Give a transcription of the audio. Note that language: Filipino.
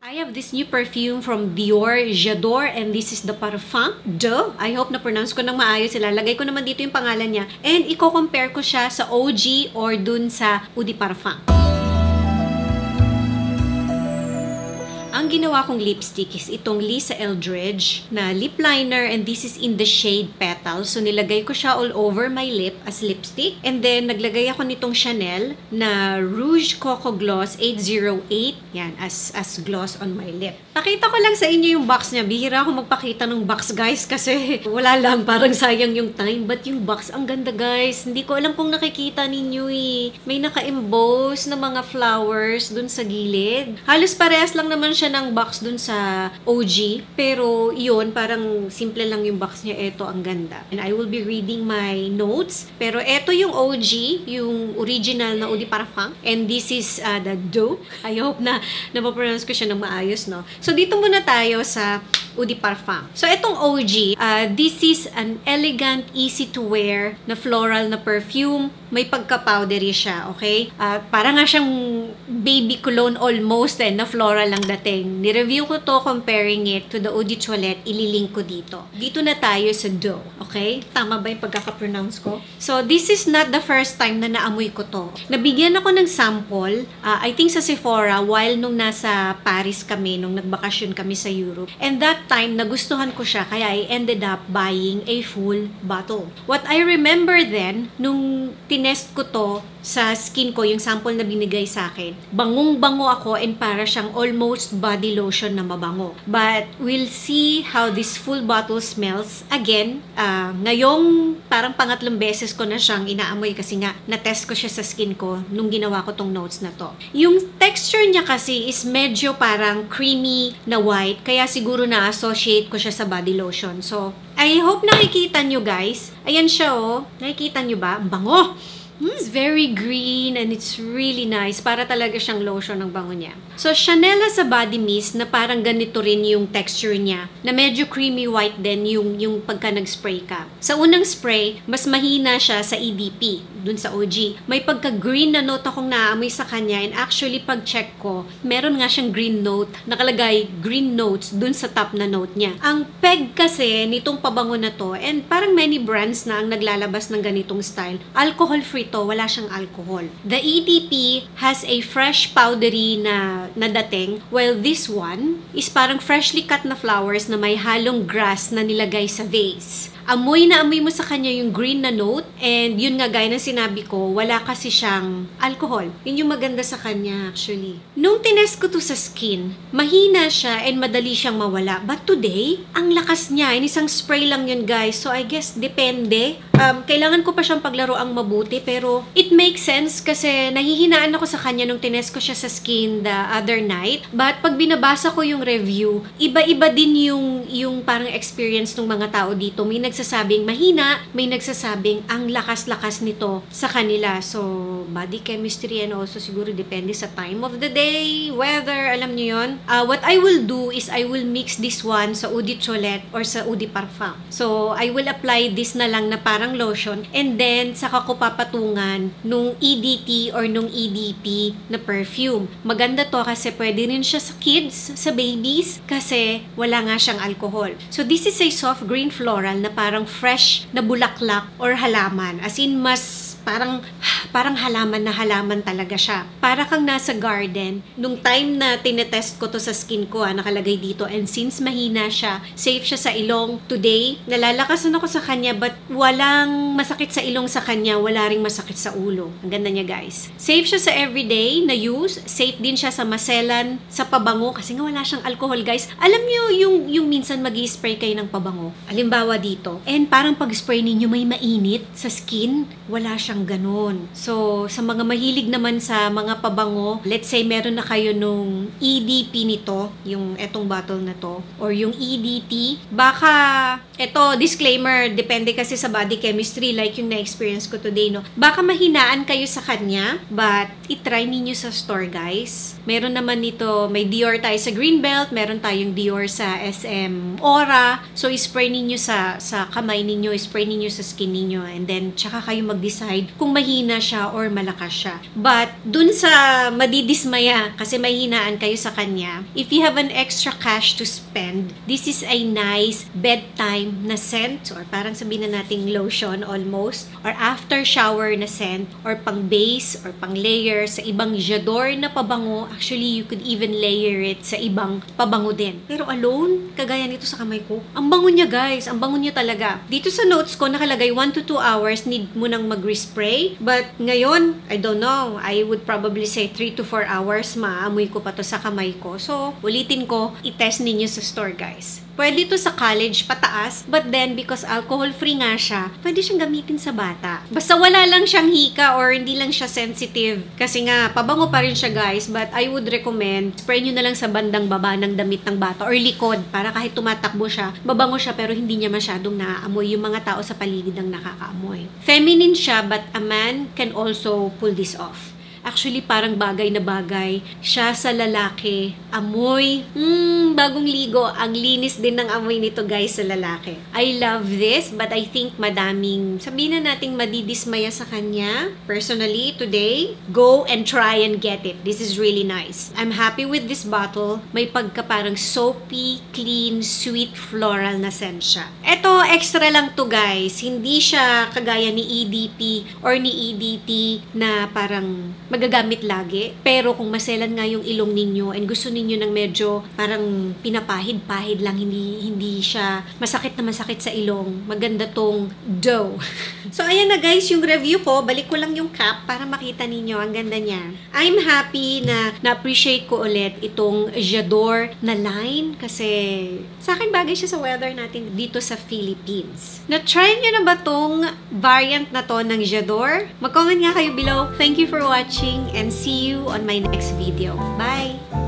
I have this new perfume from Dior, J'adore, and this is the Parfum de. I hope na-pronounce ko ng maayos. Ilalagay ko naman dito yung pangalan niya. And i-compare ko siya sa OG or dun sa Eau de Parfum. Ang ginawa kong lipstick is itong Lisa Eldridge na lip liner, and this is in the shade Petal. So nilagay ko siya all over my lip as lipstick. And then naglagay ako nitong Chanel na Rouge Coco Gloss 808. Yan, as gloss on my lip. Pakita ko lang sa inyo yung box niya. Bihira ako magpakita ng box, guys, kasi wala lang, parang sayang yung time. But yung box, ang ganda, guys. Hindi ko alam kung nakikita ninyo eh. May naka-emboss na mga flowers dun sa gilid. Halos parehas lang naman siya ng box dun sa OG. Pero yun, parang simple lang yung box niya. Ito, ang ganda. And I will be reading my notes. Pero ito yung OG, yung original na Eau de Parfum. And this is the Doux. I hope na napapronounce ko siya ng maayos, no? So, dito muna tayo sa Eau de Parfum. So, itong OG, this is an elegant, easy to wear na floral na perfume. May pagka-powdery siya, okay? Para nga siyang baby cologne almost, na floral lang dating. Ni-review ko to comparing it to the Eau de Toilette. Ililink ko dito. Dito na tayo sa Doux, okay? Tama ba yung pagkaka-pronounce ko? So, this is not the first time na naamoy ko to. Nabigyan ako ng sample, I think sa Sephora, while nung nasa Paris kami, nung nagbakasyon kami sa Europe. And that time, nagustuhan ko siya, kaya I ended up buying a full bottle. What I remember then, nung tinest ko to sa skin ko, yung sample na binigay sa akin, bangong-bango ako and para siyang almost body lotion na mabango. But we'll see how this full bottle smells. Again, ngayong parang pangatlong beses ko na siyang inaamoy kasi nga na-test ko siya sa skin ko nung ginawa ko tong notes na to. Yung texture niya kasi is medyo parang creamy na white, kaya siguro na-associate ko siya sa body lotion. So, I hope nakikita nyo, guys. Ayan siya, oh. Nakikita nyo ba? Bango! It's very green and it's really nice. Para talaga siyang lotion ng bango niya. So, Chanel sa body mist na parang ganito rin yung texture niya. Na medyo creamy white din yung pagka nag-spray ka. Sa unang spray, mas mahina siya sa EDP. Dun sa OG. May pagka-green na note akong naamoy sa kanya, and actually pag-check ko, meron nga siyang green note. Nakalagay green notes dun sa top na note niya. Ang peg kasi nitong pabango na to, and parang many brands na ang naglalabas ng ganitong style, alcohol-free to, wala siyang alcohol. The EDP has a fresh powdery na dating, while this one is parang freshly cut na flowers na may halong grass na nilagay sa vase. Amoy na amoy mo sa kanya yung green na note, and yun nga gaya ng sinabi ko, wala kasi siyang alcohol. Yun yung maganda sa kanya actually. Nung tinest ko to sa skin, mahina siya and madali siyang mawala. But today, ang lakas niya. And isang spray lang yun, guys. So I guess depende. Kailangan ko pa siyang paglaruang mabuti, pero it makes sense kasi nahihinaan ako sa kanya nung tinest ko siya sa skin the other night. But pag binabasa ko yung review, iba-iba din yung parang experience ng mga tao dito. May nagsasabing mahina, may nagsasabing ang lakas-lakas nito sa kanila. So, body chemistry and also siguro depende sa time of the day, weather, alam niyo yun. What I will do is I will mix this one sa Eau de Toilette or sa Eau de Parfum. So, I will apply this na lang na parang lotion, and then saka ko papatungan nung EDT or nung EDP na perfume. Maganda to kasi pwede rin siya sa kids, sa babies, kasi wala nga siyang alcohol. So, this is a soft green floral na parang fresh na bulaklak or halaman. As in, mas parang halaman na halaman talaga siya. Para kang nasa garden. Nung time na tinetest ko to sa skin ko, nakalagay dito. And since mahina siya, safe siya sa ilong. Today, nalalakasan ako sa kanya, but walang masakit sa ilong sa kanya, wala ring masakit sa ulo. Ang ganda niya, guys. Safe siya sa everyday na use. Safe din siya sa maselan, sa pabango, kasi nga wala siyang alcohol, guys. Alam niyo yung minsan mag-i-spray kayo ng pabango. Alimbawa dito. And parang pag-spray ninyo may mainit sa skin, wala siyang ganun. So, sa mga mahilig naman sa mga pabango, let's say meron na kayo nung EDP nito, yung etong bottle na to, or yung EDT, baka, eto, disclaimer, depende kasi sa body chemistry, like yung na-experience ko today, no? Baka mahinaan kayo sa kanya, but itry ninyo sa store, guys. Meron naman nito, may Dior tayo sa Greenbelt, meron tayong Dior sa SM Aura, so ispray ninyo sa kamay ninyo, ispray ninyo sa skin ninyo, and then, tsaka kayo mag-decide decide kung mahina siya or malakas siya. But, dun sa madidismaya, kasi mahinaan kayo sa kanya, if you have an extra cash to spend, this is a nice bedtime na scent, or parang sabihin na nating lotion almost, or after shower na scent, or pang base, or pang layer sa ibang J'adore na pabango. Actually, you could even layer it sa ibang pabango din. Pero alone, kagaya nito sa kamay ko, ang bango niya guys, ang bango niya talaga. Dito sa notes ko, nakalagay 1 to 2 hours, need mo nang mag-respray. But ngayon, I don't know, I would probably say 3 to 4 hours, maamoy ko pa to sa kamay ko. So, ulitin ko, i-test ninyo sa store guys. Pwede to sa college pataas, but then because alcohol-free nga siya, pwede siyang gamitin sa bata. Basta wala lang siyang hika or hindi lang siya sensitive. Kasi nga, pabango pa rin siya guys, but I would recommend, spray nyo na lang sa bandang baba ng damit ng bata or likod para kahit tumatakbo siya, babango siya pero hindi niya masyadong naaamoy yung mga tao sa paligid ang nakakaamoy. Feminine siya, but a man can also pull this off. Actually, parang bagay na bagay siya sa lalaki. Amoy, bagong ligo. Ang linis din ng amoy nito guys sa lalaki. I love this, but I think madaming, sabihin na nating madidismaya sa kanya. Personally, today, go and try and get it. This is really nice. I'm happy with this bottle. May pagka parang soapy, clean, sweet, floral na scent siya. Ito, extra lang to guys. Hindi siya kagaya ni EDP or ni EDT na parang magagamit lagi. Pero kung maselan nga yung ilong ninyo and gusto ninyo ng medyo parang pinapahid-pahid lang, hindi siya masakit na masakit sa ilong, maganda tong dough. So, ayan na guys, yung review ko. Balik ko lang yung cap para makita ninyo. Ang ganda niya. I'm happy na na-appreciate ko ulit itong J'adore na line kasi sa akin bagay siya sa weather natin dito sa Philippines. Na-try nyo na ba tong variant na to ng J'adore? Mag-comment nga kayo below. Thank you for watching and see you on my next video. Bye!